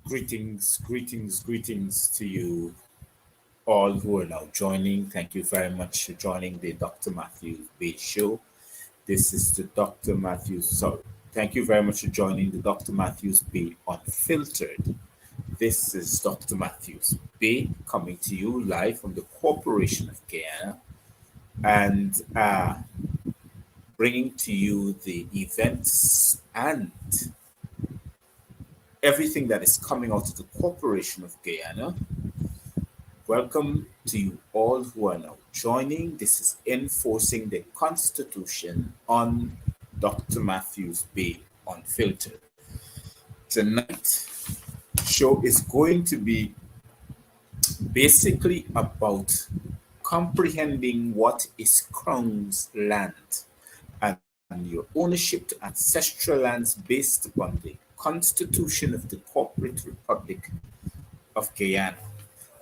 Greetings, greetings, greetings to you all who are now joining. Thank you very much for joining the Dr. Matthews-Bey show. This is the Dr. Matthews. Sorry. Thank you very much for joining the Dr. Matthews-Bey Unfiltered. This is Dr. Matthews-Bey coming to you live from the Corporation of Guyana and bringing to you the events and everything that is coming out of the Corporation of Guyana. Welcome to you all who are now joining. This is Enforcing the Constitution on Dr. Matthews-Bey Unfiltered. Tonight, show is going to be basically about comprehending what is Crown's land and your ownership to ancestral lands based upon the Constitution of the Corporate Republic of Guyana.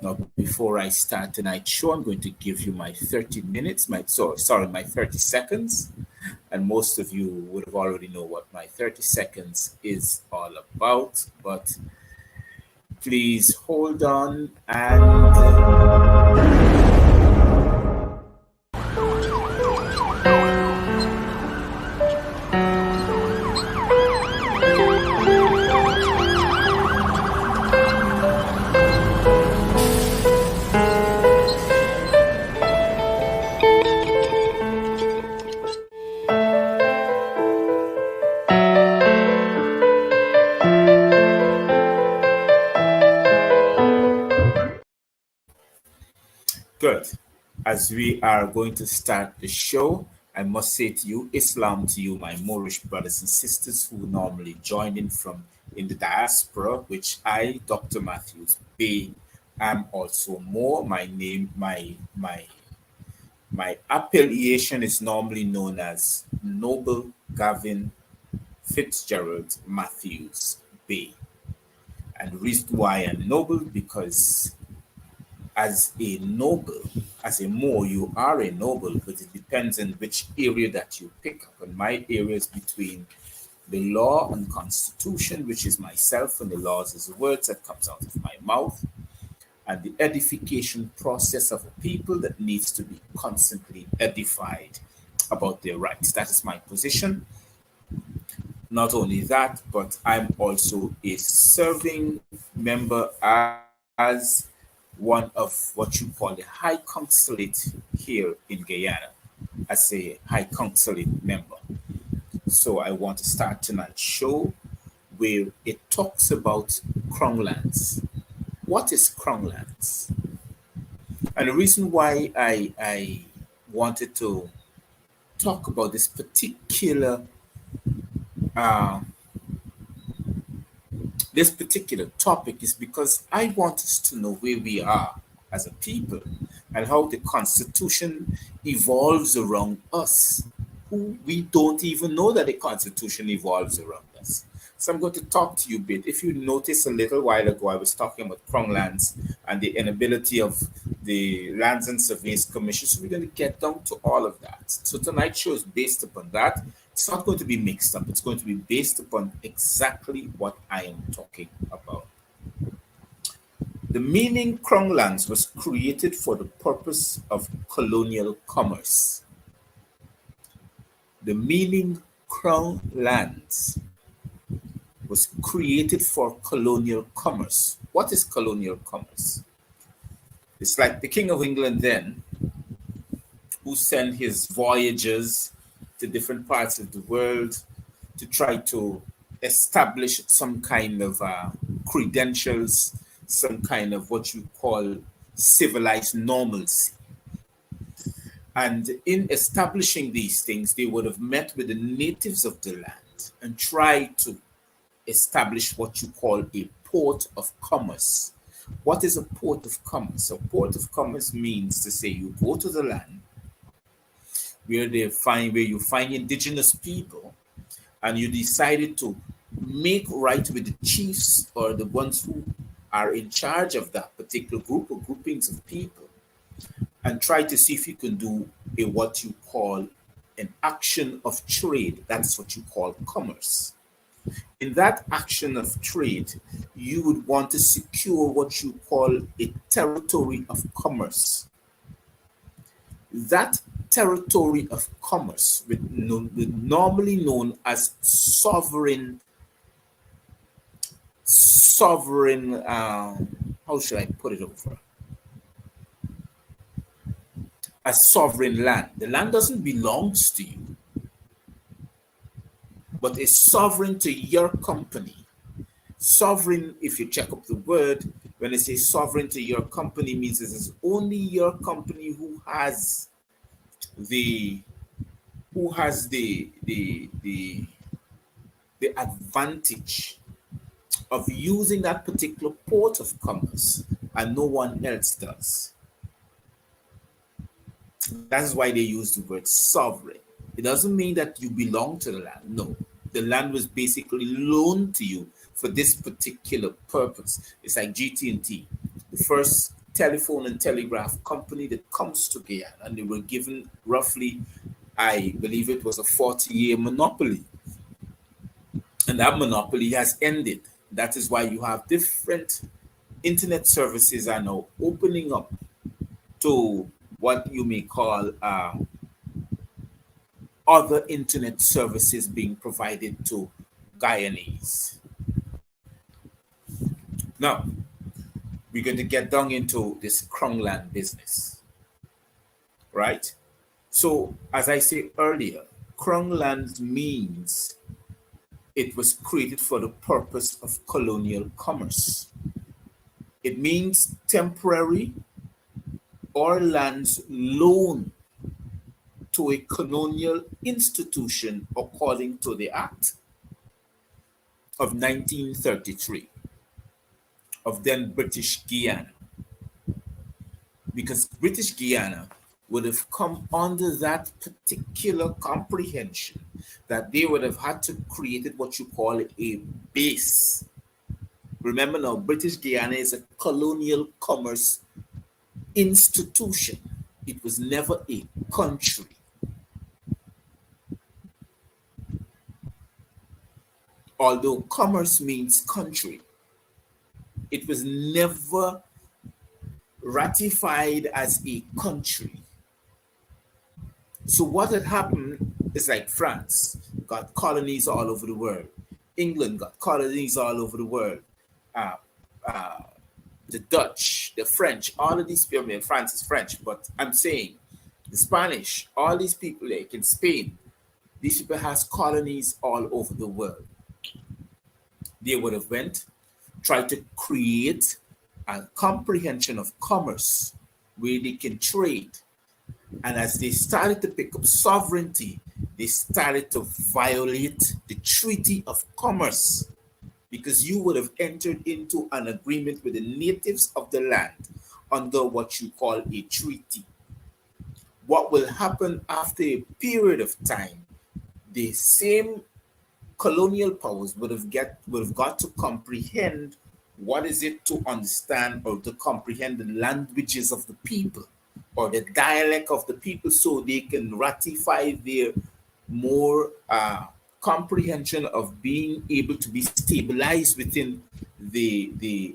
Now, before I start tonight's show, I'm going to give you my 30 minutes, my 30 seconds. And most of you would have already know what my 30 seconds is all about. But please hold on and good. As we are going to start the show, I must say to you, Islam to you, my Moorish brothers and sisters who normally join in the diaspora, which I, Dr. Matthews-Bey, am also more. My name, my affiliation is normally known as Noble Gavin Fitzgerald Matthews-Bey. And the reason why I'm noble, because as a noble, as a Moor, you are a noble, but it depends on which area that you pick up. And my area is between the law and constitution, which is myself, and the laws is the words that comes out of my mouth, and the edification process of a people that needs to be constantly edified about their rights. That is my position. Not only that, but I'm also a serving member as one of what you call the High Consulate here in Guyana, as a High Consulate member. So I want to start tonight's show where it talks about Crown lands. What is Crown lands? And the reason why I wanted to talk about this particular topic is because I want us to know where we are as a people and how the Constitution evolves around us, who we don't even know that the Constitution evolves around us. So I'm going to talk to you a bit. If you notice a little while ago, I was talking about Crown lands and the inability of the Lands and Surveys Commission. So we're going to get down to all of that. So tonight's show is based upon that. It's not going to be mixed up. It's going to be based upon exactly what I am talking about. The meaning Crown lands was created for the purpose of colonial commerce. The meaning Crown lands was created for colonial commerce. What is colonial commerce? It's like the King of England then, who sent his voyagers to different parts of the world to try to establish some kind of credentials, some kind of what you call civilized normalcy. And in establishing these things, they would have met with the natives of the land and tried to establish what you call a port of commerce. What is a port of commerce? A port of commerce means to say you go to the land where you find indigenous people, and you decided to make right with the chiefs or the ones who are in charge of that particular group or groupings of people, and try to see if you can do what you call an action of trade. That's what you call commerce. In that action of trade, you would want to secure what you call a territory of commerce. That territory of commerce, normally known as sovereign, how should I put it over? A sovereign land. The land doesn't belong to you, but is sovereign to your company. Sovereign, if you check up the word, when it says sovereign to your company, means it is only your company the who has the advantage of using that particular port of commerce, and no one else does. That's why they use the word sovereign. It doesn't mean that you belong to the land. No, the land was basically loaned to you for this particular purpose. It's like GT&T, the first telephone and telegraph company that comes to Guyana, and they were given roughly, I believe it was a 40-year monopoly. And that monopoly has ended. That is why you have different internet services are now opening up to what you may call other internet services being provided to Guyanese. Now, we're going to get down into this Crown land business, right? So, as I said earlier, Crown land means it was created for the purpose of colonial commerce. It means temporary or lands loaned to a colonial institution according to the Act of 1933 of then British Guiana. Because British Guiana would have come under that particular comprehension that they would have had to create what you call a base. Remember now, British Guiana is a colonial commerce institution. It was never a country. Although commerce means country, it was never ratified as a country. So what had happened is like France got colonies all over the world. England got colonies all over the world. The Dutch, the French, all of these people, France is French, but I'm saying the Spanish, all these people like in Spain, these people has colonies all over the world. They would have went, tried to create a comprehension of commerce where they can trade. And as they started to pick up sovereignty, they started to violate the Treaty of Commerce, because you would have entered into an agreement with the natives of the land under what you call a treaty. What will happen after a period of time, the same colonial powers would have got to comprehend what is it to understand or to comprehend the languages of the people or the dialect of the people, so they can ratify their more comprehension of being able to be stabilized within the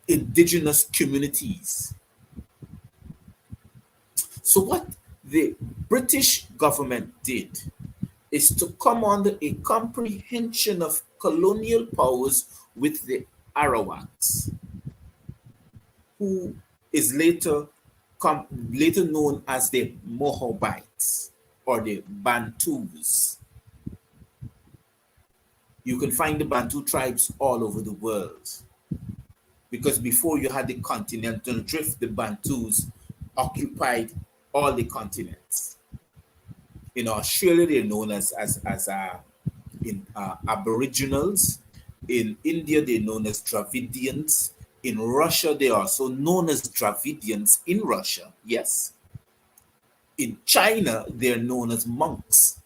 indigenous communities. So what the British government did is to come under a comprehension of colonial powers with the Arawaks, who is later known as the Mohobites or the Bantus. You can find the Bantu tribes all over the world, because before you had the continental drift, the Bantus occupied all the continents. In Australia, they're known as Aboriginals. In India, they're known as Dravidians. In Russia, they are also known as Dravidians in Russia, yes. In China, they're known as monks.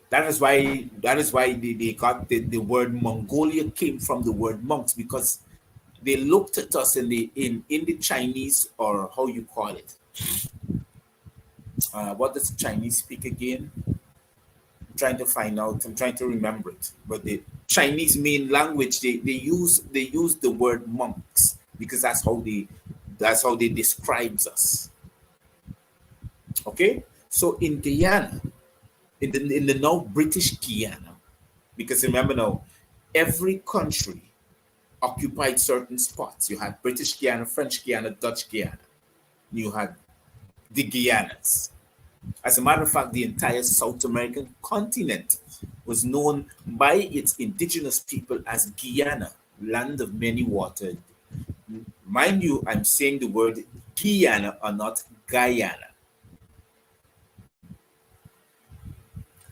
That is why they got the word Mongolia came from the word monks, because they looked at us in the Chinese, or how you call it, What does Chinese speak again? I'm trying to find out. I'm trying to remember it. But the Chinese main language, they use the word monks because that's how they describes us. Okay, so in Guyana, in the now British Guyana, because remember now, every country occupied certain spots. You had British Guyana, French Guyana, Dutch Guyana. You had the Guyanas. As a matter of fact, the entire South American continent was known by its indigenous people as Guyana, land of many waters. Mind you, I'm saying the word Guyana or not Guyana.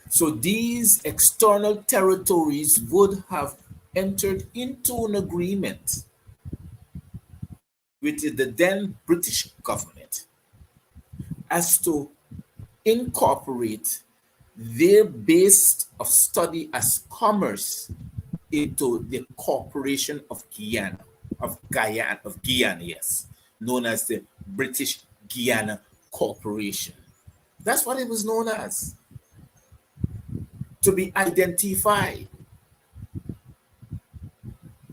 So these external territories would have entered into an agreement with the then British government as to incorporate their base of study as commerce into the Corporation of Guyana, yes, known as the British Guiana Corporation. That's what it was known as, to be identified.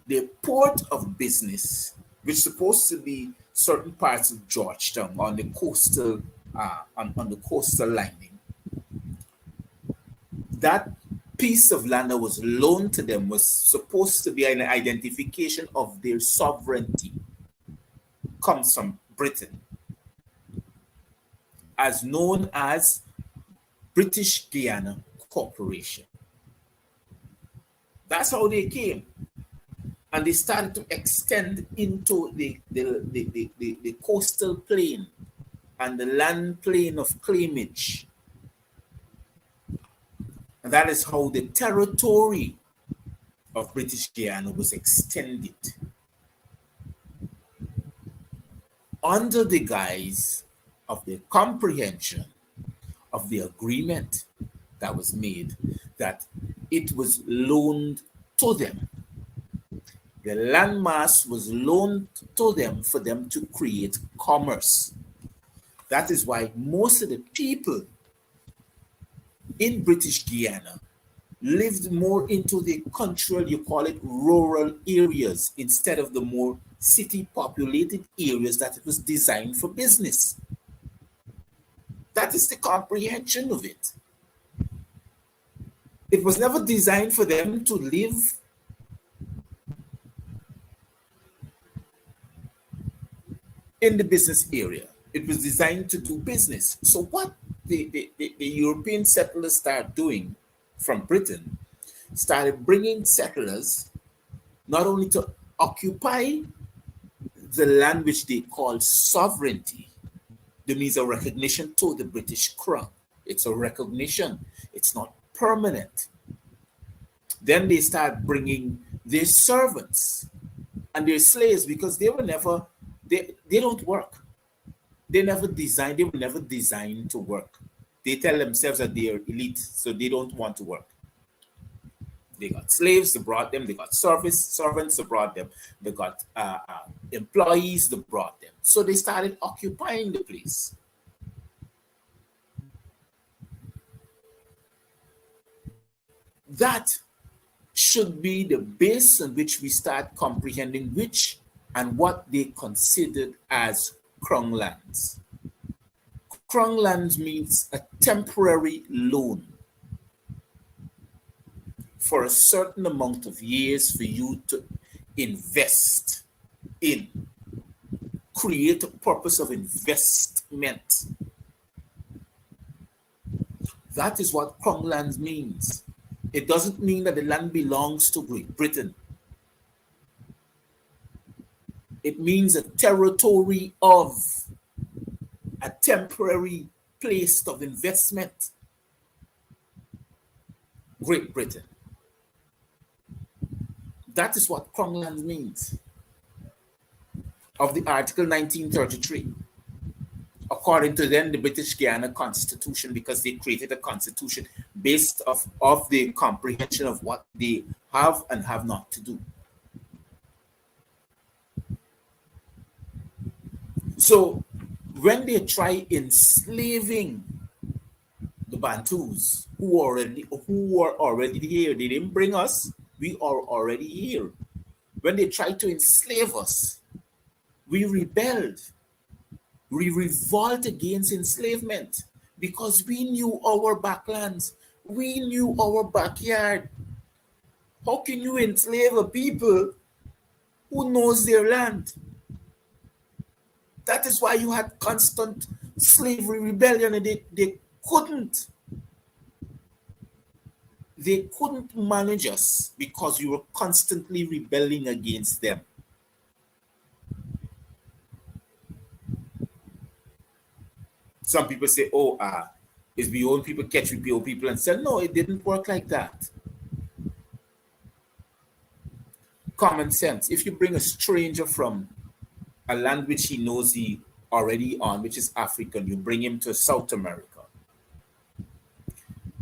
The port of business, which is supposed to be certain parts of Georgetown on the coastal on the coastal lining, that piece of land that was loaned to them was supposed to be an identification of their sovereignty, comes from Britain, as known as British Guiana Corporation. That's how they came. And they started to extend into the coastal plain and the land plain of claimage. And that is how the territory of British Guiana was extended under the guise of the comprehension of the agreement that was made, that it was loaned to them. The landmass was loaned to them for them to create commerce. That is why most of the people in British Guiana lived more into the cultural, you call it rural areas, instead of the more city populated areas that it was designed for business. That is the comprehension of it. It was never designed for them to live in the business area. It was designed to do business. So what the European settlers started doing from Britain, started bringing settlers not only to occupy the land which they call sovereignty. There means a recognition to the British crown. It's a recognition. It's not permanent. Then they start bringing their servants and their slaves, because they were never, they don't work. They were never designed to work. They tell themselves that they are elite, so they don't want to work. They got slaves, they brought them. They got servants, they brought them. They got employees, they brought them. So they started occupying the place. That should be the base on which we start comprehending which and what they considered as crown lands. Crown lands means a temporary loan for a certain amount of years for you to invest in, create a purpose of investment. That is what crown lands means. It doesn't mean that the land belongs to Great Britain. It means a territory of, a temporary place of investment. Great Britain. That is what crown lands means. Of the Article 1933. According to then the British Guiana Constitution, because they created a constitution based of the comprehension of what they have and have not to do. So when they try enslaving the Bantus who were already here. They didn't bring us. We are already here. When they tried to enslave us, we rebelled. We revolt against enslavement because we knew our backlands. We knew our backyard. How can you enslave a people who knows their land? That is why you had constant slavery rebellion, and couldn't they couldn't manage us because we were constantly rebelling against them. Some people say, oh, it's we own people catch we own people and sell. No, it didn't work like that. Common sense. If you bring a stranger from a land which he knows he already on, which is African, you bring him to South America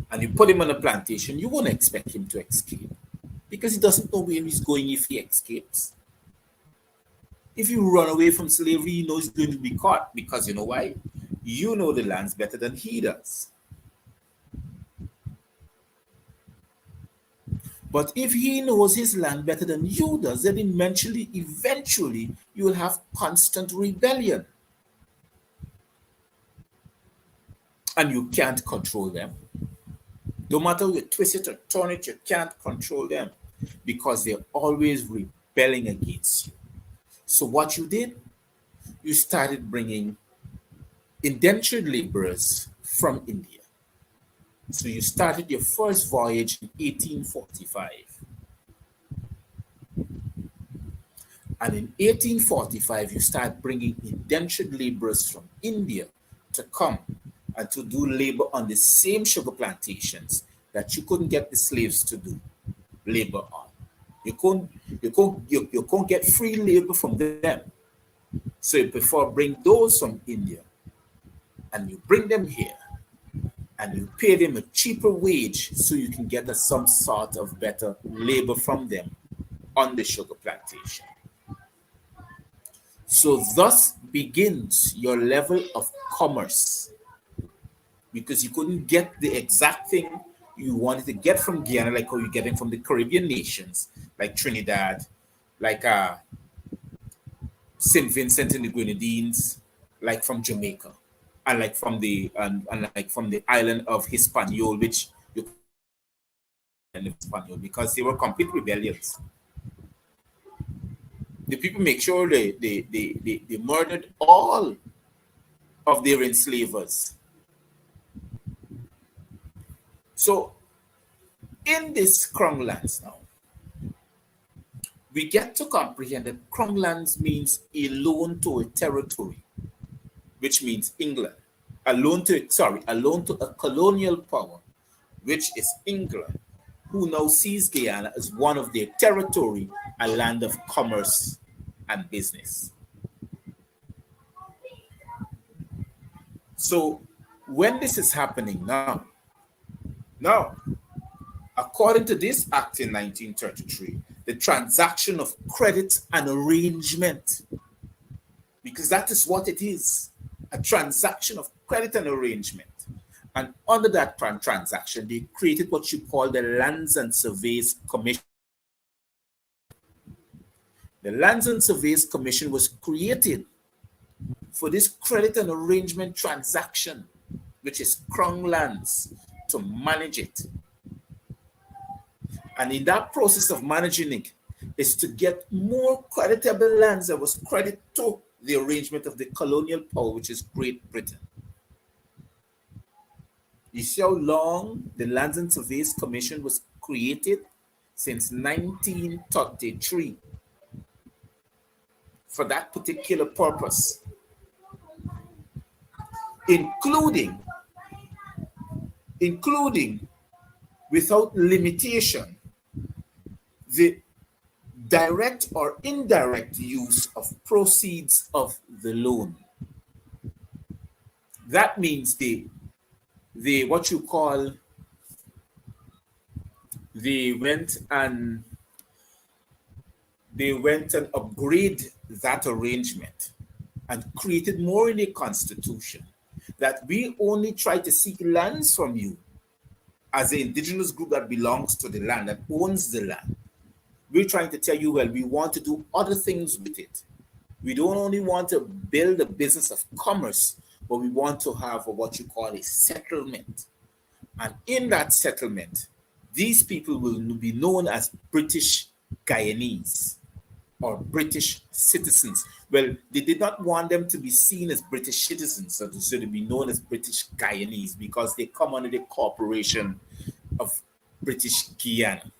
and you put him on a plantation, you won't expect him to escape because he doesn't know where he's going if he escapes. If you run away from slavery, he knows he's going to be caught because you know why? You know the lands better than he does. But if he knows his land better than you does, then eventually you will have constant rebellion. And you can't control them. No matter you twist it or turn it, you can't control them because they're always rebelling against you. So what you did, you started bringing indentured laborers from India. So you started your first voyage in 1845. And in 1845, you start bringing indentured laborers from India to come and to do labor on the same sugar plantations that you couldn't get the slaves to do labor on. You can't get free labor from them. So you prefer bring those from India and you bring them here and you pay them a cheaper wage so you can get some sort of better labor from them on the sugar plantation. So thus begins your level of commerce because you couldn't get the exact thing you wanted to get from Guyana like how you're getting from the Caribbean nations like Trinidad, like St. Vincent and the Grenadines, like from Jamaica, and like from the like from the island of Hispaniola, which you Hispaniola because they were complete rebellions. The people make sure they murdered all of their enslavers. So in this Crown lands now, we get to comprehend that Crown lands means a loan to a territory, which means England. A loan to a colonial power, which is England, who now sees Guyana as one of their territory, a land of commerce and business. So when this is happening now, according to this act in 1933, the transaction of credit and arrangement, because that is what it is, a transaction of credit and arrangement. And under that transaction, they created what you call the Lands and Surveys Commission. The Lands and Surveys Commission was created for this credit and arrangement transaction, which is Crown lands, to manage it. And in that process of managing it is to get more creditable lands that was credit to the arrangement of the colonial power, which is Great Britain. You see how long the Lands and Surveys Commission was created? Since 1933. For that particular purpose. Including without limitation the direct or indirect use of proceeds of the loan. That means they what you call they went and upgrade that arrangement and created more in the constitution that we only try to seek lands from you as an indigenous group that belongs to the land, that owns the land. We're trying to tell you, well, we want to do other things with it. We don't only want to build a business of commerce, but we want to have what you call a settlement. And in that settlement, these people will be known as British Guyanese or British citizens. Well, they did not want them to be seen as British citizens, so to be known as British Guyanese, because they come under the corporation of British Guiana.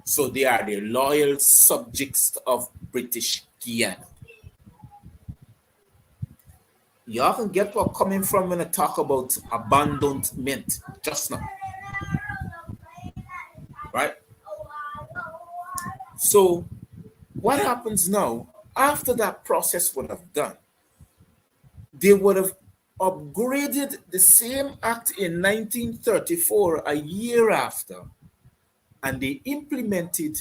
So they are the loyal subjects of British Guiana. Y'all can get where I'm coming from when I talk about abandonment just now. Right? So what happens now, after that process would have done, they would have upgraded the same act in 1934, a year after, and they implemented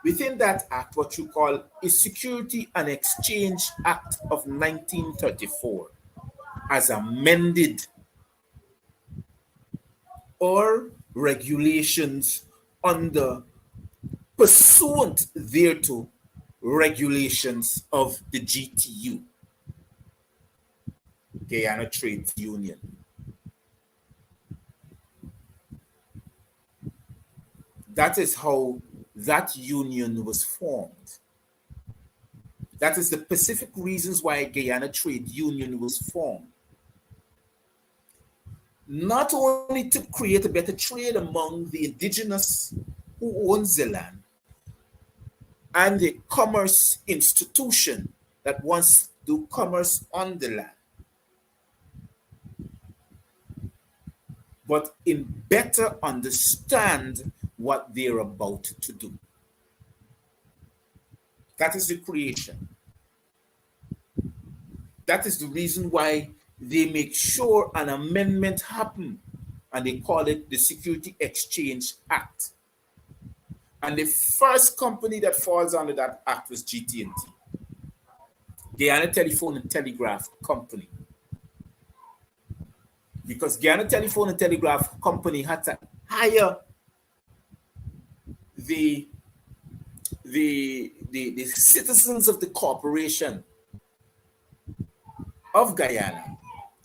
within that act what you call a Security and Exchange Act of 1934 as amended, or regulations under pursuant thereto regulations of the GTU, Guyana Trade Union. That is how that union was formed. That is the specific reasons why Guyana Trade Union was formed. Not only to create a better trade among the indigenous who owns the land and the commerce institution that wants to do commerce on the land, but in better understand what they're about to do. That is the creation. That is the reason why they make sure an amendment happen, and they call it the Security Exchange Act. And the first company that falls under that act was GT&T, Guyana Telephone and Telegraph Company. Because Guyana Telephone and Telegraph Company had to hire the citizens of the corporation of Guyana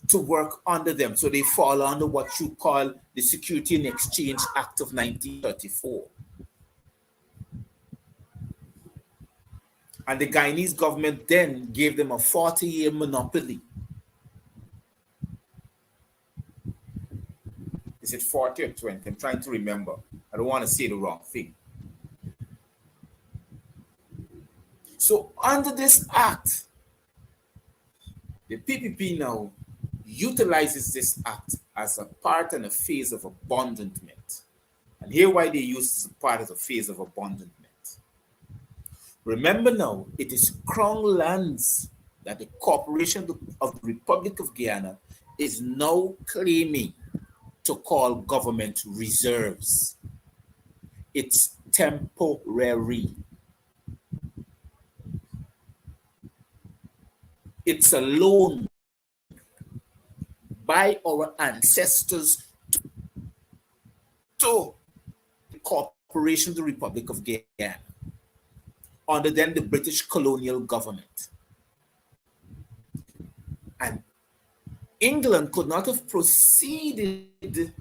to work under them. So they fall under what you call the Security and Exchange Act of 1934. And the Guyanese government then gave them a 40-year monopoly. Is it 40 or 20? I'm trying to remember. I don't want to say the wrong thing. So under this act, the PPP now utilizes this act as a part and a phase of abandonment. And here why they use this as part of the phase of abandonment. Remember now, it is Crown lands that the Corporation of the Republic of Guyana is now claiming to call government reserves. It's temporary. It's a loan by our ancestors to the Corporation of the Republic of Guyana under then the British colonial government. And England could not have proceeded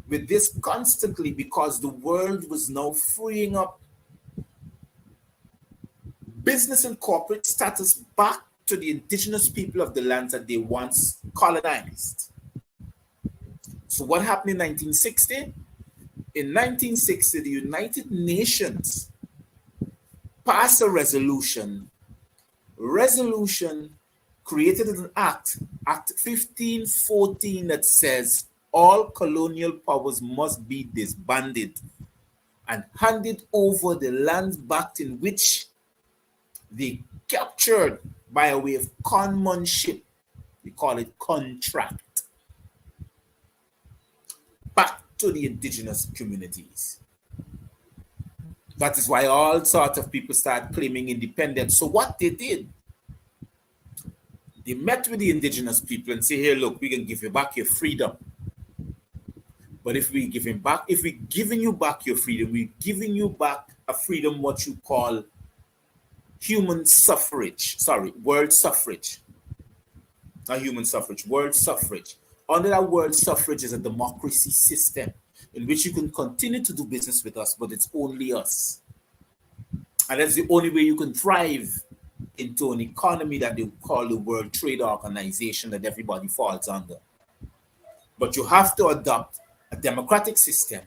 with this constantly because the world was now freeing up business and corporate status back to the indigenous people of the lands that they once colonized. So what happened in 1960? In 1960, the United Nations passed a resolution created an act, Act 1514, that says all colonial powers must be disbanded and handed over the lands back in which they captured by a way of conmanship. We call it contract. Back to the indigenous communities. That is why all sorts of people start claiming independence. So what they did, They met with the indigenous people and say, "Here, look, we can give you back your freedom. But if we're giving you back your freedom, we're giving you back a freedom what you call world suffrage. Not human suffrage, world suffrage. Under that world suffrage is a democracy system in which you can continue to do business with us, but it's only us. And that's the only way you can thrive into an economy that they call the World Trade Organization that everybody falls under. But you have to adopt a democratic system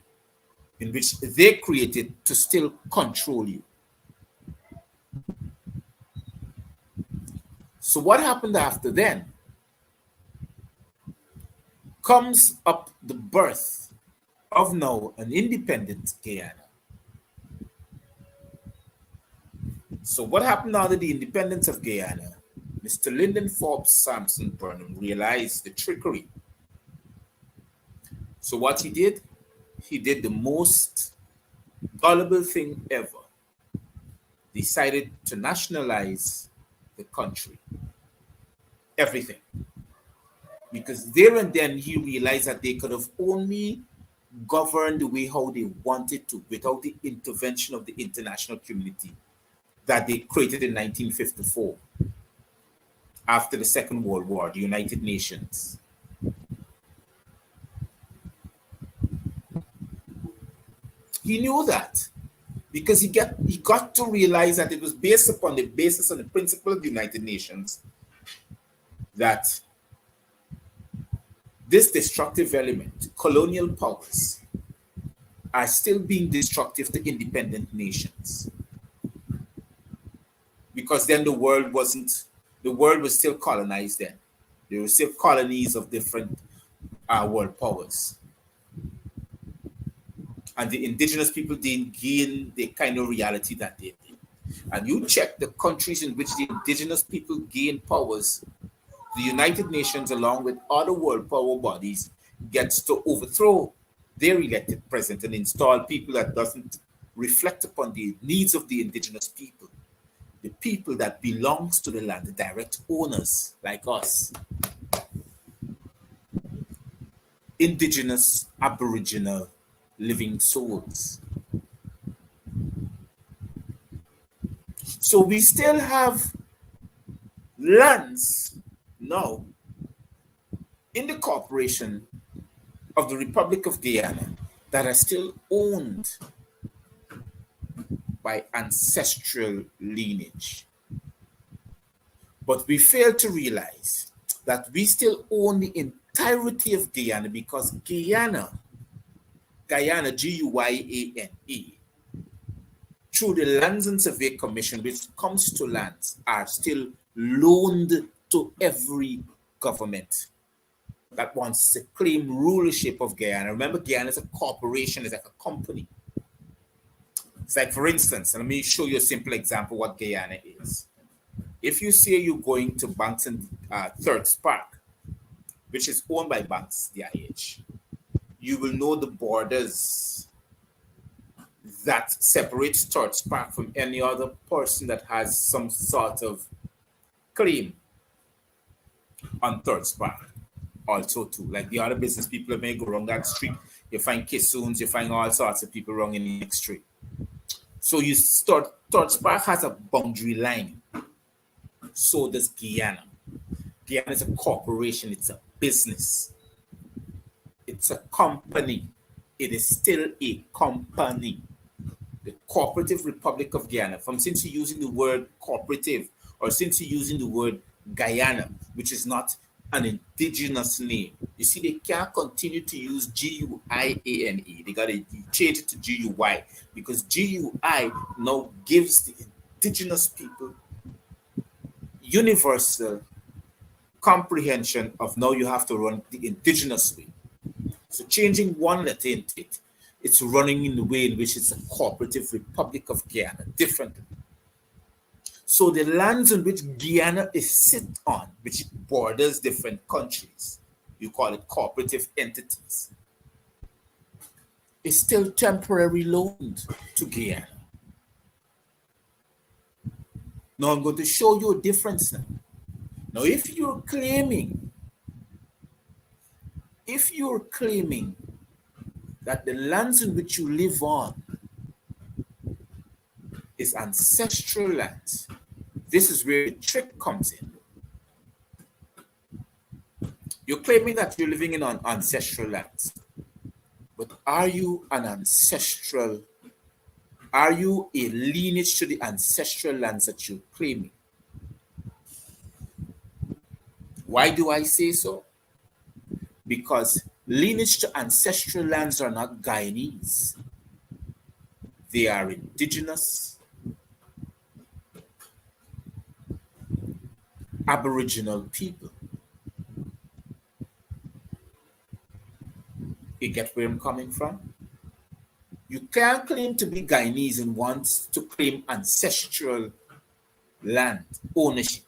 in which they created to still control you. So what happened after then? Comes up the birth of now an independent Guyana. So what happened after the independence of Guyana? Mr. Lyndon Forbes Sampson Burnham realized the trickery. So what he did the most gullible thing ever. Decided to nationalize the country. Everything. Because there and then he realized that they could have only governed the way how they wanted to without the intervention of the international community that they created in 1954 after the Second World War, the United Nations. He knew that because he got to realize that it was based upon the basis of the principle of the United Nations that this destructive element, colonial powers, are still being destructive to independent nations. Because then the world was still colonized then. There were still colonies of different world powers. And the indigenous people didn't gain the kind of reality that they did. And you check the countries in which the indigenous people gain powers, the United Nations, along with other world power bodies, gets to overthrow their elected president and install people that doesn't reflect upon the needs of the indigenous people, the people that belongs to the land, the direct owners like us, indigenous, aboriginal, living souls. So we still have lands now in the corporation of the Republic of Guyana that are still owned by ancestral lineage. But we fail to realize that we still own the entirety of Guyana because Guyana, Guyana, through the Lands and Survey Commission, which comes to lands, are still loaned to every government that wants to claim rulership of Guyana. Remember, Guyana is a corporation, it's like a company. It's like, for instance, and let me show you a simple example what Guyana is. If you say you're going to Banks and Third Spark, which is owned by Banks DIH, you will know the borders that separates Third Spark from any other person that has some sort of claim on Third Spark. Also, too, like the other business people that may go around that street, you find Kissoons, you find all sorts of people wrong in the next street. So you start, Third Spark has a boundary line. So does Guyana. Guyana is a corporation, it's a business. It's a company. It is still a company. The Cooperative Republic of Guyana, since you're using the word cooperative, or since you're using the word Guyana, which is not an indigenous name. You see, they can't continue to use G-U-I-A-N-E. They got to change it to G-U-Y because G-U-I now gives the indigenous people universal comprehension of now you have to run the indigenous way. So changing one letter into it, it's running in the way in which it's a Cooperative Republic of Guyana, different. So the lands on which Guyana is sit on, which borders different countries, you call it cooperative entities, is still temporarily loaned to Guyana. Now I'm going to show you a difference now. Now, if you're claiming that the lands in which you live on is ancestral lands, this is where the trick comes in. You're claiming that you're living in on ancestral lands, but are you a lineage to the ancestral lands that you're claiming? Why do I say so? Because lineage to ancestral lands are not Guyanese. They are indigenous, Aboriginal people. You get where I'm coming from? You can't claim to be Guyanese and want to claim ancestral land ownership.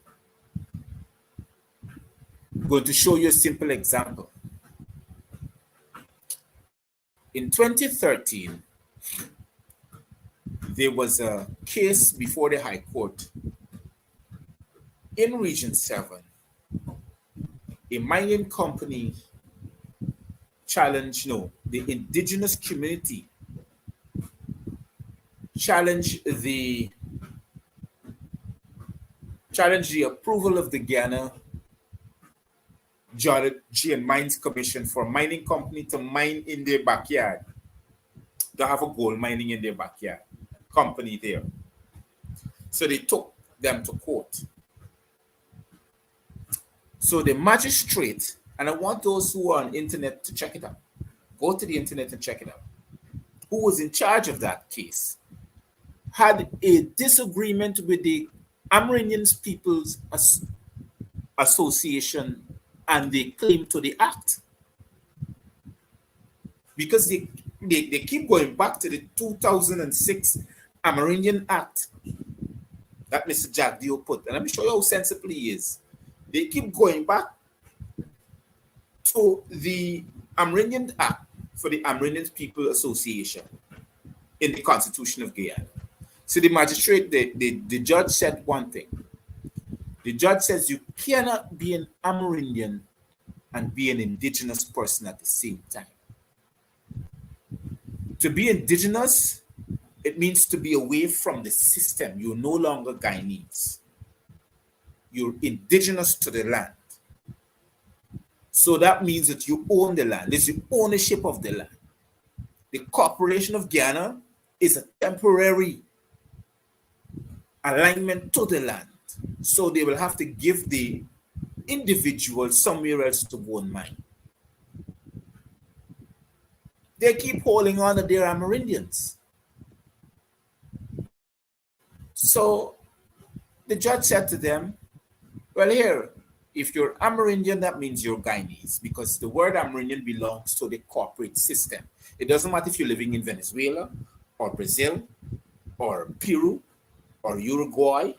I'm going to show you a simple example. In 2013, there was a case before the High Court in Region 7. A mining company challenged, the indigenous community challenged the approval of the Guyana Geology and Mines Commission for a mining company to mine in their backyard, to have a gold mining in their backyard, company there. So they took them to court. So the magistrate, and I want those who are on the internet to check it out, go to the internet and check it out, who was in charge of that case, had a disagreement with the Amerindians People's Association and they claim to the act, because they keep going back to the 2006 Amerindian Act that Mr. Jack Dio put, and let me show you how sensible he is. They keep going back to the Amerindian Act for the Amerindian People Association in the Constitution of Guyana. So the magistrate, the judge said one thing. The judge says you cannot be an Amerindian and be an indigenous person at the same time. To be indigenous, it means to be away from the system. You're no longer Guyanese. You're indigenous to the land. So that means that you own the land. It's the ownership of the land. The Corporation of Guyana is a temporary alignment to the land. So they will have to give the individual somewhere else to go and mine. They keep holding on to their Amerindians. So the judge said to them, well, here, if you're Amerindian, that means you're Guyanese, because the word Amerindian belongs to the corporate system. It doesn't matter if you're living in Venezuela or Brazil or Peru or Uruguay,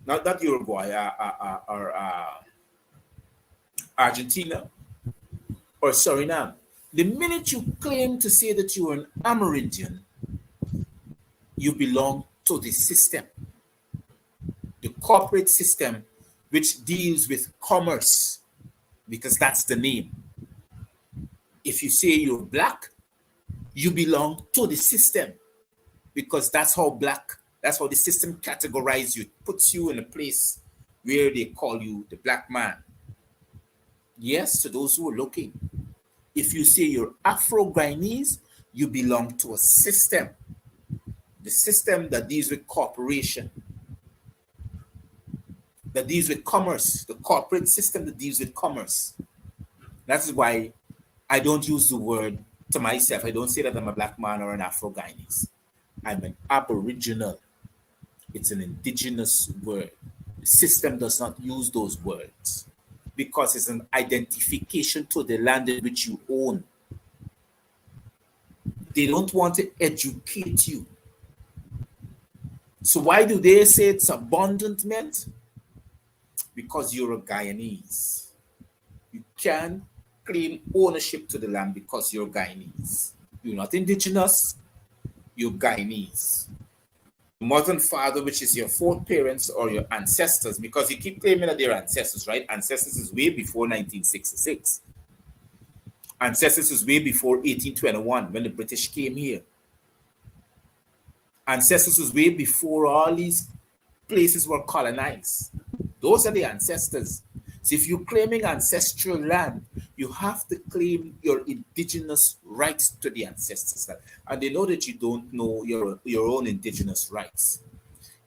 not that Uruguay, or Argentina or Suriname. The minute you claim to say that you're an Amerindian, you belong to the system, the corporate system, which deals with commerce, because that's the name. If you say you're black, you belong to the system, because that's how the system categorizes you, puts you in a place where they call you the black man. Yes, to those who are looking. If you say you're Afro-Guyanese, you belong to a system. The system that deals with corporation, that deals with commerce, the corporate system that deals with commerce. That's why I don't use the word to myself. I don't say that I'm a black man or an Afro-Guyanese. I'm an Aboriginal. It's an indigenous word. The system does not use those words because it's an identification to the land in which you own. They don't want to educate you. So why do they say it's abandonment? Because you're a Guyanese. You can claim ownership to the land because you're Guyanese. You're not indigenous, you're Guyanese. mother and father, which is your fourth parents or your ancestors, because you keep claiming that they're ancestors, right? Ancestors is way before 1966. Ancestors is way before 1821 when the British came here. Ancestors was way before all these places were colonized. Those are the ancestors. So if you're claiming ancestral land, you have to claim your indigenous rights to the ancestors. And they know that you don't know your own indigenous rights.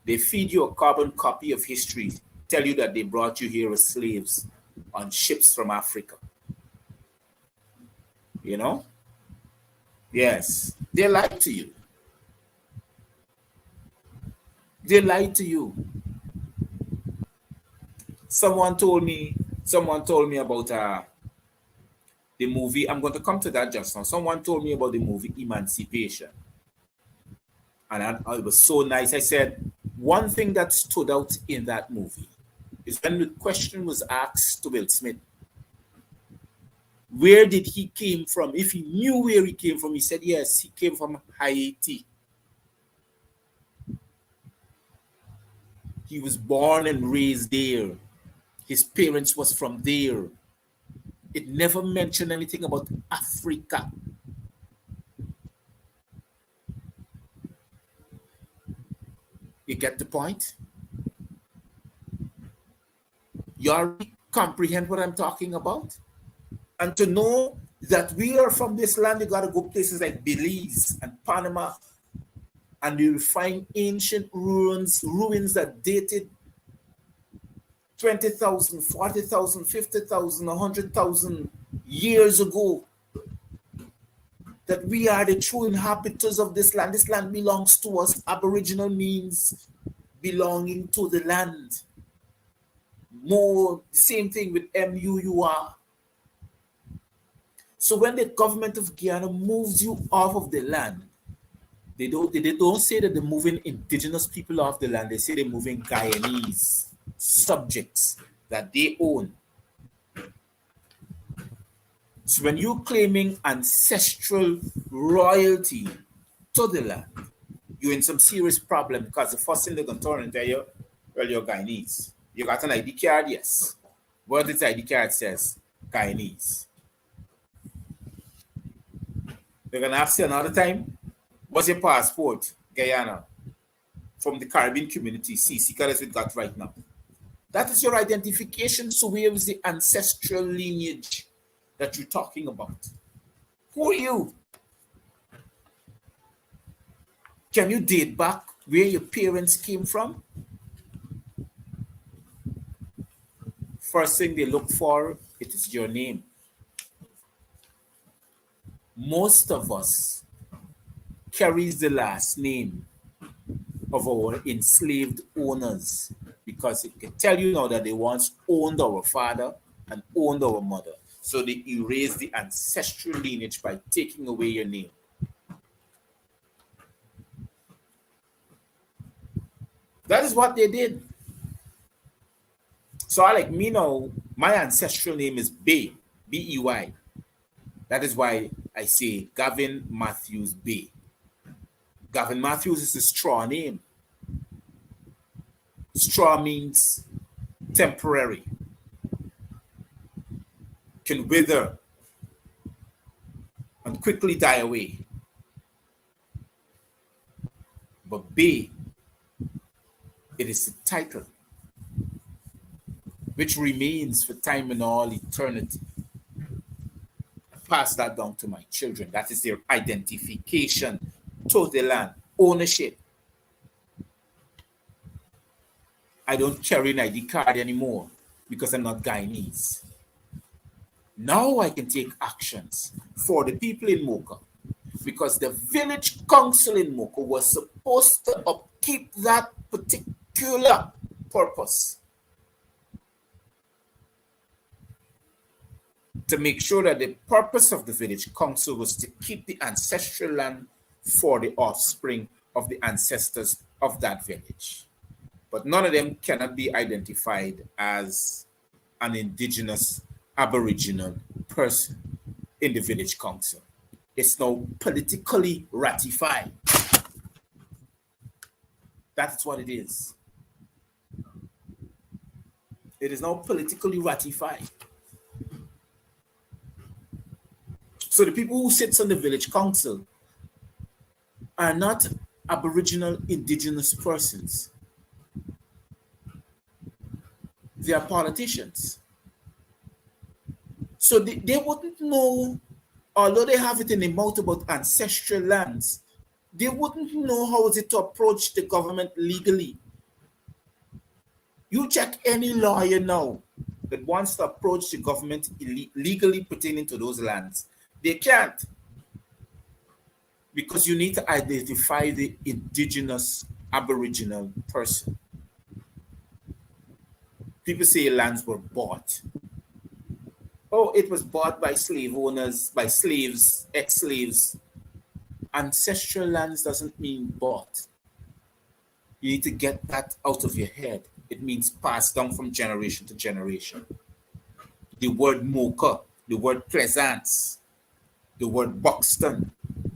They feed you a carbon copy of history, tell you that they brought you here as slaves on ships from Africa. You know? Yes, they lied to you. They lied to you. Someone told me about the movie. I'm going to come to that just now. Someone told me about the movie Emancipation. And it was so nice. I said, one thing that stood out in that movie is when the question was asked to Will Smith, where did he came from? If he knew where he came from, he said, yes, he came from Haiti. He was born and raised there. His parents was from there. It never mentioned anything about Africa. You get the point? You already comprehend what I'm talking about? And to know that we are from this land, you got to go places like Belize and Panama, and you find ancient ruins that dated 20,000, 40,000, 50,000, 100,000 years ago. That we are the true inhabitants of this land. This land belongs to us. Aboriginal means belonging to the land. More, same thing with MUUR. So when the government of Guyana moves you off of the land, they don't say that they're moving indigenous people off the land. They say they're moving Guyanese subjects that they own. So when you're claiming ancestral royalty to the land, you're in some serious problem, because the first thing they're going to turn and tell you, well, you're Guyanese. You got an ID card? Yes. What this ID card says? Guyanese. They're going to ask you another time, what's your passport? Guyana. From the Caribbean community, CC, that's what we got right now. That is your identification. So where is the ancestral lineage that you're talking about? Who are you? Can you date back where your parents came from? First thing they look for, it is your name. Most of us carries the last name of our enslaved owners, because it can tell you now that they once owned our father and owned our mother. So they erase the ancestral lineage by taking away your name. That is what they did. So like me now, my ancestral name is Bey, B-E-Y. That is why I say Gavin Matthews-Bey. Gavin Matthews is a straw name. Straw means temporary, can wither and quickly die away. But Bey, it is the title which remains for time and all eternity. I pass that down to my children. That is their identification to the land, ownership. I don't carry an ID card anymore because I'm not Guyanese. Now I can take actions for the people in Mocha, because the village council in Mocha was supposed to upkeep that particular purpose, to make sure that the purpose of the village council was to keep the ancestral land for the offspring of the ancestors of that village. But none of them cannot be identified as an indigenous Aboriginal person in the village council. It's now politically ratified. That's what it is. It is now politically ratified. So the people who sits on the village council are not Aboriginal indigenous persons. They are politicians. So they wouldn't know, although they have it in their mouth about ancestral lands, they wouldn't know how is it to approach the government legally. You check any lawyer now that wants to approach the government legally pertaining to those lands. They can't, because you need to identify the indigenous Aboriginal person. People say lands were bought. Oh, it was bought by slave owners, by slaves, ex-slaves. Ancestral lands doesn't mean bought. You need to get that out of your head. It means passed down from generation to generation. The word Mocha, the word Pleasance, the word Buxton,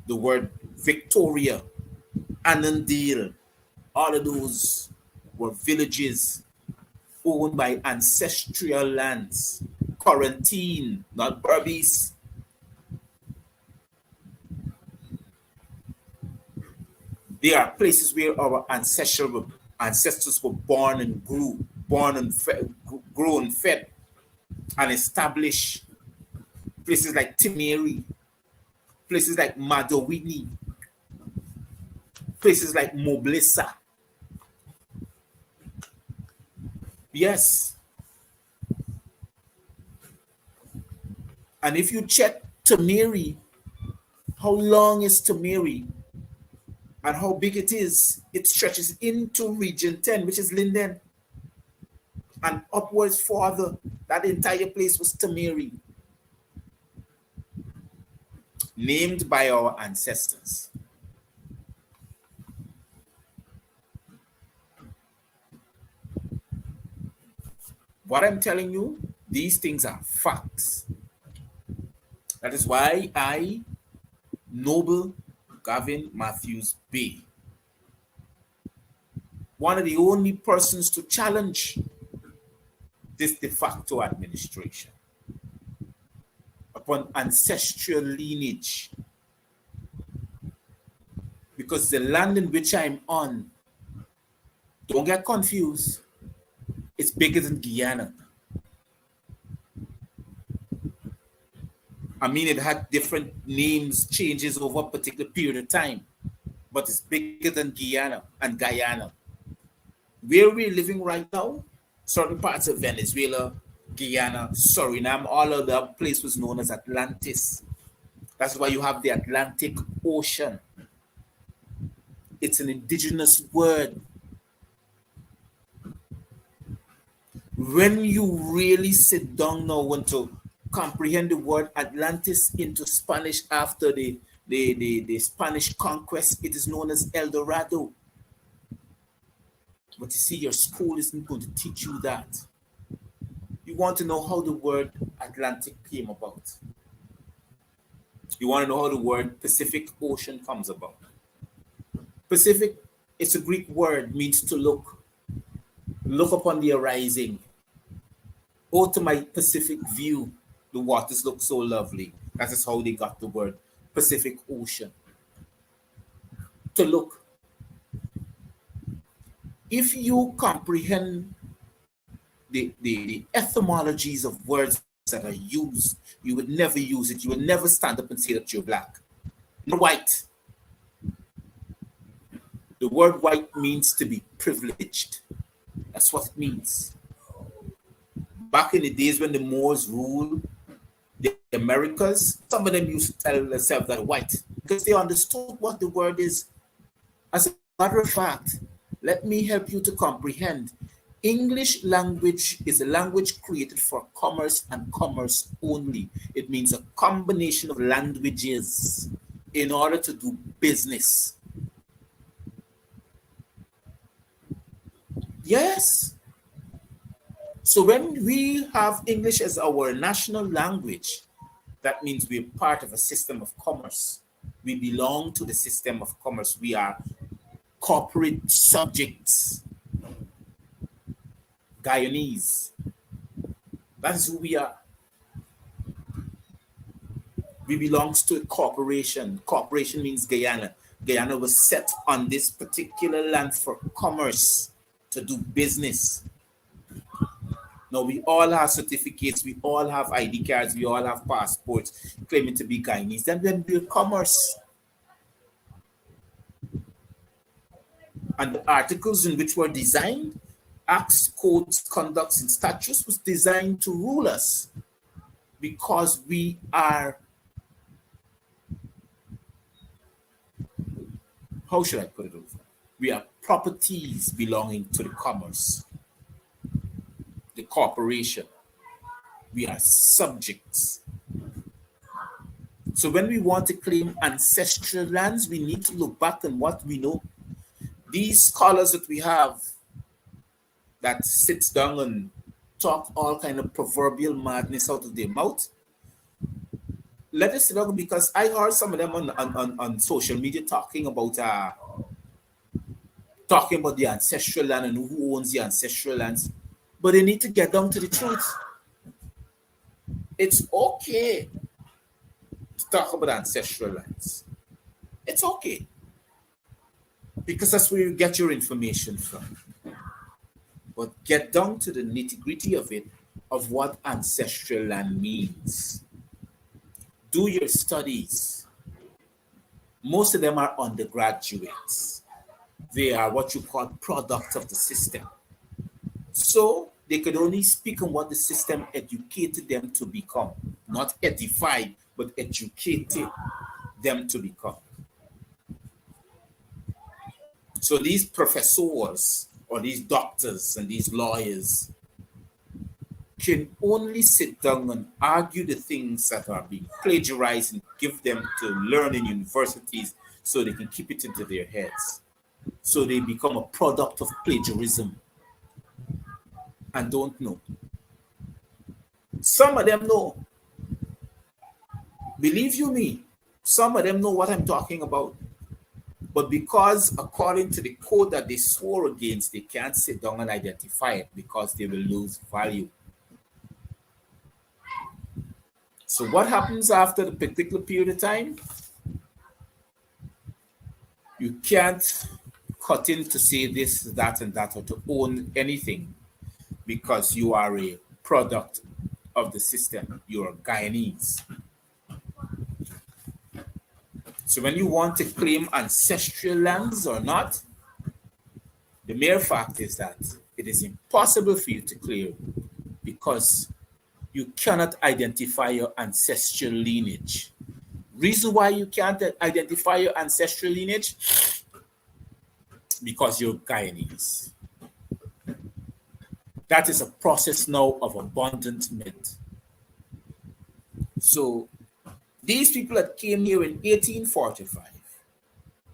the word Victoria, Annandale, all of those were villages owned by ancestral lands. Quarantine, not Barbies. They are places where our ancestors were born and grew, grown, fed, and established. Places like Timeri, places like Madowini, places like Moblissa. Yes. And if you check Timeri, how long is Timeri and how big it is, it stretches into Region 10, which is Linden, and upwards farther. That entire place was Timeri, named by our ancestors. What I'm telling you, these things are facts. That is why I, Noble Gavin Matthews-Bey, one of the only persons to challenge this de facto administration upon ancestral lineage, because the land in which I'm on, don't get confused, it's bigger than Guyana. I mean, it had different names, changes over a particular period of time, but it's bigger than Guyana and Guyana. Where we're living right now, certain parts of Venezuela, Guyana, Suriname, all of that place was known as Atlantis. That's why you have the Atlantic Ocean. It's an indigenous word. When you really sit down now and to comprehend the word Atlantis into Spanish after the Spanish conquest, it is known as El Dorado. But you see, your school isn't going to teach you that. You want to know how the word Atlantic came about. You want to know how the word Pacific Ocean comes about. Pacific, it's a Greek word, means to look. Look upon the arising. Oh, to my Pacific view, the waters look so lovely. That is how they got the word Pacific Ocean. To look. If you comprehend the etymologies of words that are used, you would never use it. You would never stand up and say that you're black. Not white. The word white means to be privileged. That's what it means. Back in the days when the Moors ruled the Americas, some of them used to tell themselves that white because they understood what the word is. As a matter of fact, let me help you to comprehend. English language is a language created for commerce and commerce only. It means a combination of languages in order to do business. Yes. So when we have English as our national language, that means we're part of a system of commerce. We belong to the system of commerce. We are corporate subjects. Guyanese. That is who we are. We belongs to a corporation. Corporation means Guyana. Guyana was set on this particular land for commerce, to do business. Now, we all have certificates, we all have ID cards, we all have passports claiming to be Guyanese. Then we're commerce. And the articles in which were designed, acts, codes, conducts, and statutes, was designed to rule us because we are, how should I put it over? We are properties belonging to the commerce, the corporation. We are subjects. So when we want to claim ancestral lands, we need to look back on what we know. These scholars that we have that sits down and talk all kind of proverbial madness out of their mouth, let us sit down, because I heard some of them on social media talking about the ancestral land and who owns the ancestral lands. But they need to get down to the truth. It's okay to talk about ancestral lands. It's okay. Because that's where you get your information from. But get down to the nitty-gritty of it, of what ancestral land means. Do your studies. Most of them are undergraduates. They are what you call products of the system. So they could only speak on what the system educated them to become. Not edified, but educated them to become. So these professors or these doctors and these lawyers can only sit down and argue the things that are being plagiarized and give them to learn in universities so they can keep it into their heads. So they become a product of plagiarism and don't know. Some of them know. Believe you me, some of them know what I'm talking about. But because according to the code that they swore against, they can't sit down and identify it because they will lose value. So what happens after the particular period of time? You can't cut in to say this, that, and that, or to own anything because you are a product of the system. You're Guyanese. So when you want to claim ancestral lands or not, the mere fact is that it is impossible for you to claim because you cannot identify your ancestral lineage. Reason why you can't identify your ancestral lineage? Because you're Guyanese. That is a process now of abundant myth. So these people that came here in 1845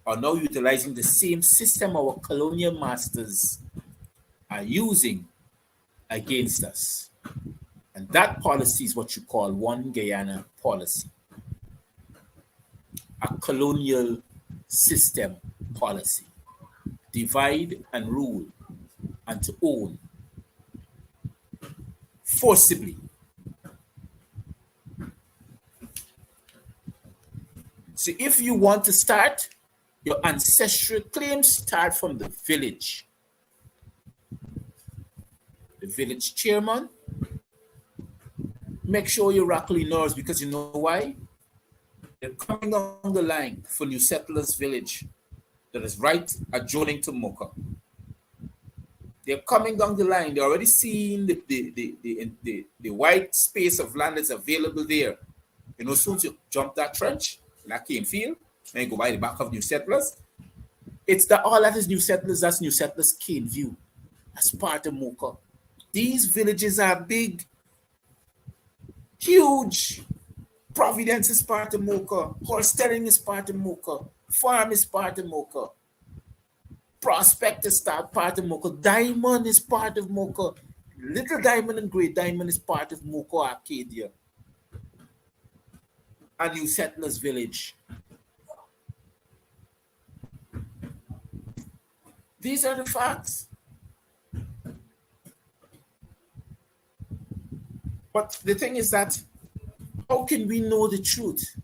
are now utilizing the same system our colonial masters are using against us. And that policy is what you call one Guyana policy, a colonial system policy. Divide and rule and to own forcibly. So if you want to start, your ancestral claims start from the village. The village chairman, make sure you rattle your nerves because you know why? They're coming down the line for New Settlers Village that is right adjoining to Mocha. They're coming down the line. They're already seeing the wide space of land that's available there. You know, soon as you jump that trench, that cane field, and you go by the back of New Settlers, it's that all that is New Settlers, that's New Settlers Cane View. That's part of Mocha. These villages are big, huge. Providence is part of Mocha. Holstering is part of Mocha. Farm is part of Mocha. Prospect is part of Mocha. Diamond is part of Mocha. Little Diamond and Great Diamond is part of Mocha Arcadia. And New Settlers Village. These are the facts. But the thing is that, how can we know the truth?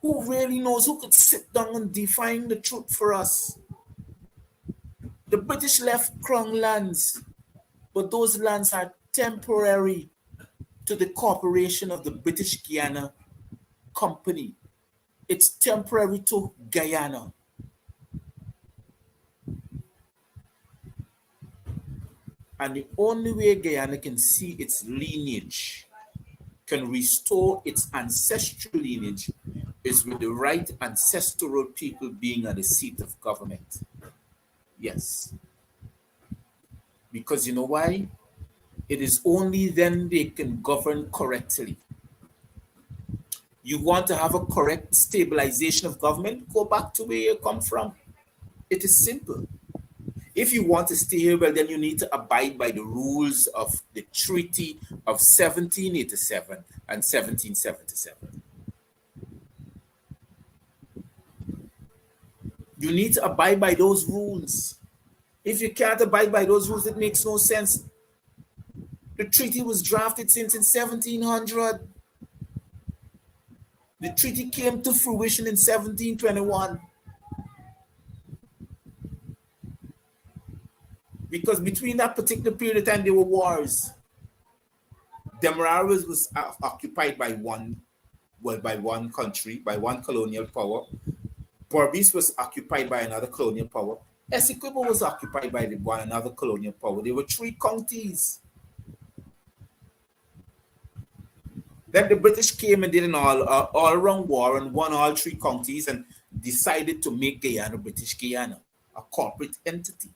Who really knows? Who could sit down and define the truth for us? The British left Crown lands, but those lands are temporary to the corporation of the British Guiana Company. It's temporary to Guyana. And the only way Guyana can see its lineage, can restore its ancestral lineage, is with the right ancestral people being at the seat of government. Yes. Because you know why? It is only then they can govern correctly. You want to have a correct stabilization of government? Go back to where you come from. It is simple. If you want to stay here, well, then you need to abide by the rules of the Treaty of 1787 and 1777. You need to abide by those rules. If you can't abide by those rules, it makes no sense. The treaty was drafted since in 1700. The treaty came to fruition in 1721. Because between that particular period of time, there were wars. Demerara was occupied by one country, by one colonial power. Berbice was occupied by another colonial power. Essequibo was occupied by another colonial power. There were 3 counties. Then the British came and did an all-around war and won all 3 counties and decided to make Guyana British Guiana, a corporate entity.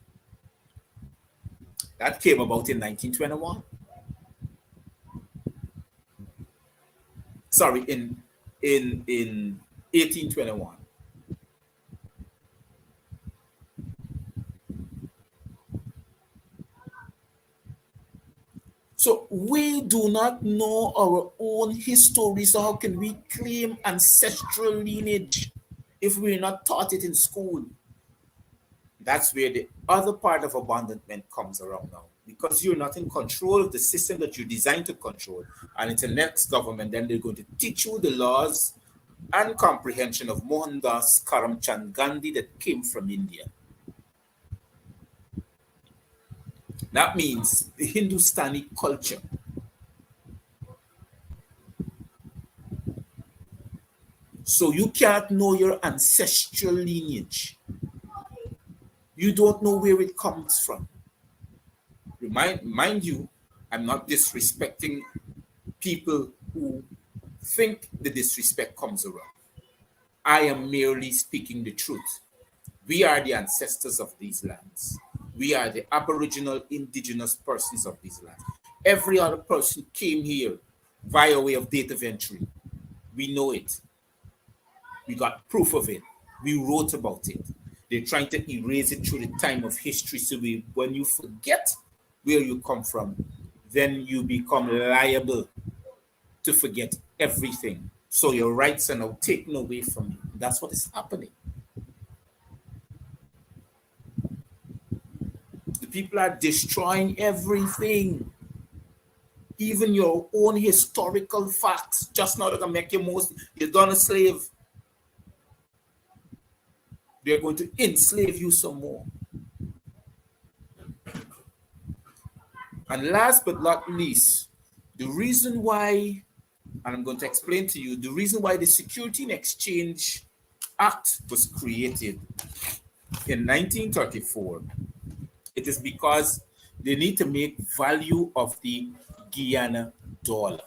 That came about in 1921. Sorry, in 1821. So we do not know our own history, so how can we claim ancestral lineage if we're not taught it in school? That's where the other part of abandonment comes around now. Because you're not in control of the system that you designed to control, and it's the next government, then they're going to teach you the laws and comprehension of Mohandas Karamchand Gandhi that came from India. That means the Hindustani culture. So you can't know your ancestral lineage. You don't know where it comes from. Mind you, I'm not disrespecting people who think the disrespect comes around. I am merely speaking the truth. We are the ancestors of these lands. We are the aboriginal indigenous persons of these lands. Every other person came here via way of date of entry. We know it. We got proof of it. We wrote about it. They're trying to erase it through the time of history. So when you forget where you come from, then you become liable to forget everything. So your rights are now taken away from you. That's what is happening. The people are destroying everything. Even your own historical facts. Just now they're going to make you you're done a slave. They're going to enslave you some more. And last but not least, the reason why, and I'm going to explain to you, the reason why the Security and Exchange Act was created in 1934, it is because they need to make value of the Guyana dollar.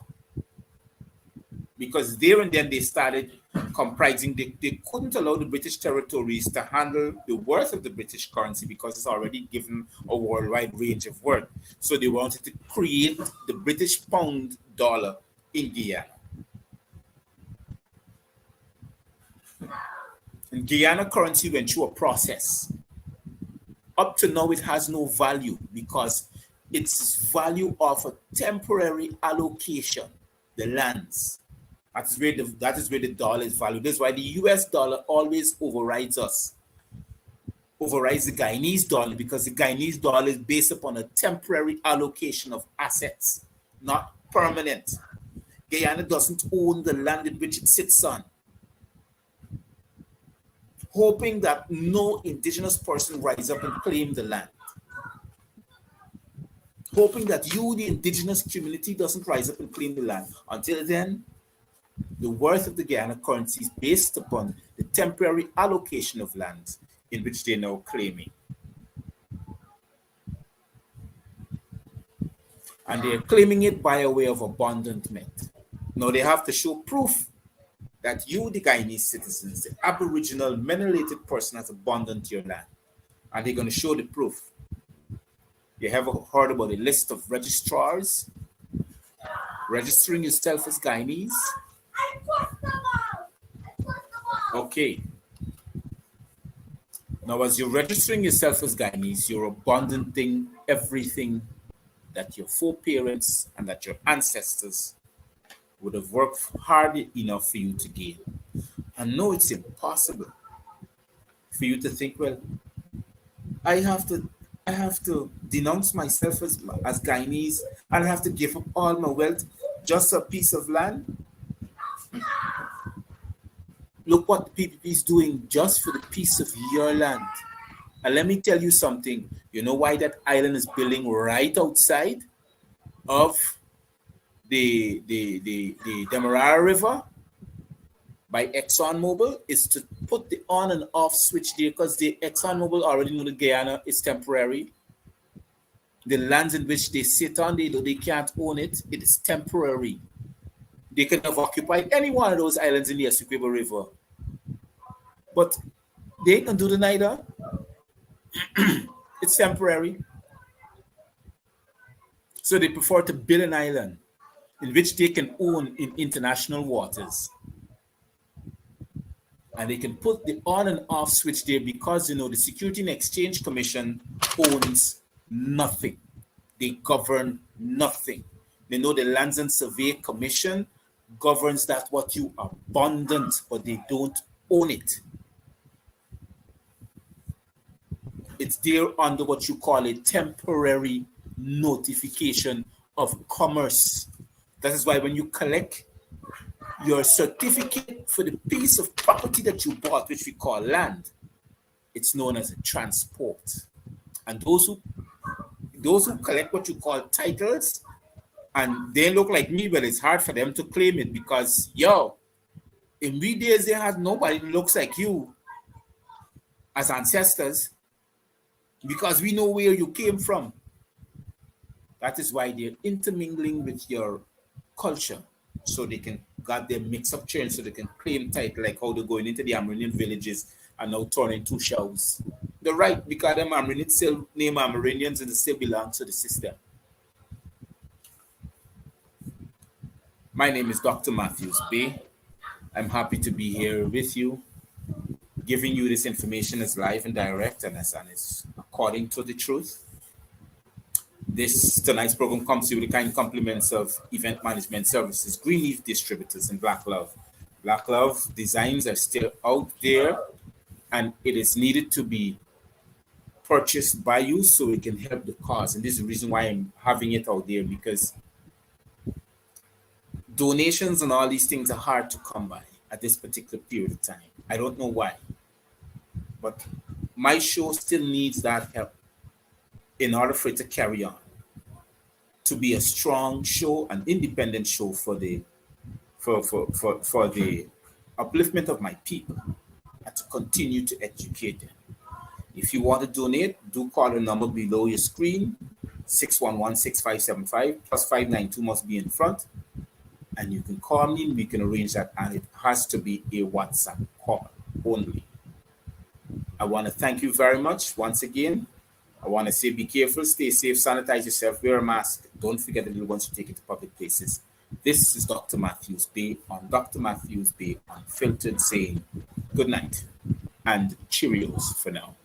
Because there and then they started comprising, they couldn't allow the British territories to handle the worth of the British currency because it's already given a worldwide range of worth. So they wanted to create the British pound dollar in Guyana. And Guyana currency went through a process. Up to now, it has no value because its value of a temporary allocation, the lands. That is where the dollar is valued. That's why the US dollar always overrides us. overrides the Guyanese dollar because the Guyanese dollar is based upon a temporary allocation of assets, not permanent. Guyana doesn't own the land in which it sits on, hoping that no indigenous person rise up and claim the land. Hoping that you, the indigenous community, doesn't rise up and claim the land. Until then, the worth of the Guyana currency is based upon the temporary allocation of land in which they're now claiming. And they're claiming it by a way of abandonment. Now they have to show proof that you, the Guyanese citizens, the Aboriginal melanated person, has abandoned your land. And they're going to show the proof. You ever heard about a list of registrars registering yourself as Guyanese? Okay. Now, as you're registering yourself as Guyanese, you're abandoning everything that your foreparents and that your ancestors would have worked hard enough for you to gain. And no, it's impossible for you to think, well, I have to denounce myself as Guyanese, and I have to give up all my wealth, just a piece of land. Look what the PPP is doing just for the piece of your land. And let me tell you something. You know why that island is building right outside of the Demerara River by ExxonMobil? Is to put the on and off switch there, because the ExxonMobil already know that Guyana is temporary. The lands in which they sit on, they can't own it. It is temporary. They can have occupied any one of those islands in the Essequibo River. But they can do the neither. It's temporary. So they prefer to build an island in which they can own in international waters. And they can put the on and off switch there because, you know, the Security and Exchange Commission owns nothing. They govern nothing. They know the Lands and Survey Commission governs that what you abandon, but they don't own it. It's there under what you call a temporary notification of commerce. That is why when you collect your certificate for the piece of property that you bought, which we call land, it's known as a transport. And those who collect what you call titles, and they look like me, but it's hard for them to claim it because, in we days they had nobody who looks like you as ancestors, because we know where you came from. That is why they're intermingling with your culture, so they can got their mix-up change, so they can claim title, like how they're going into the Amerindian villages and now turning two shells. They're right, because them Amerindians still name Amerindians and they still belong to the system. My name is Dr. Matthews-Bey. I'm happy to be here with you, giving you this information as live and direct and it's according to the truth. Tonight's program comes to you with the kind compliments of Event Management Services, Greenleaf Distributors, and Black Love. Black Love designs are still out there, and it is needed to be purchased by you so it can help the cause. And this is the reason why I'm having it out there, because donations and all these things are hard to come by at this particular period of time. I don't know why, but my show still needs that help in order for it to carry on, to be a strong show, an independent show for the upliftment of my people, and to continue to educate them. If you want to donate, do call the number below your screen, 611-6575, plus 592 must be in front. And you can call me, we can arrange that, and it has to be a WhatsApp call only. I want to thank you very much once again. I want to say be careful, stay safe, sanitize yourself, wear a mask. Don't forget the little ones you take it to public places. This is Dr. Matthews-Bey on Dr. Matthews-Bey Unfiltered, saying good night and Cheerios for now.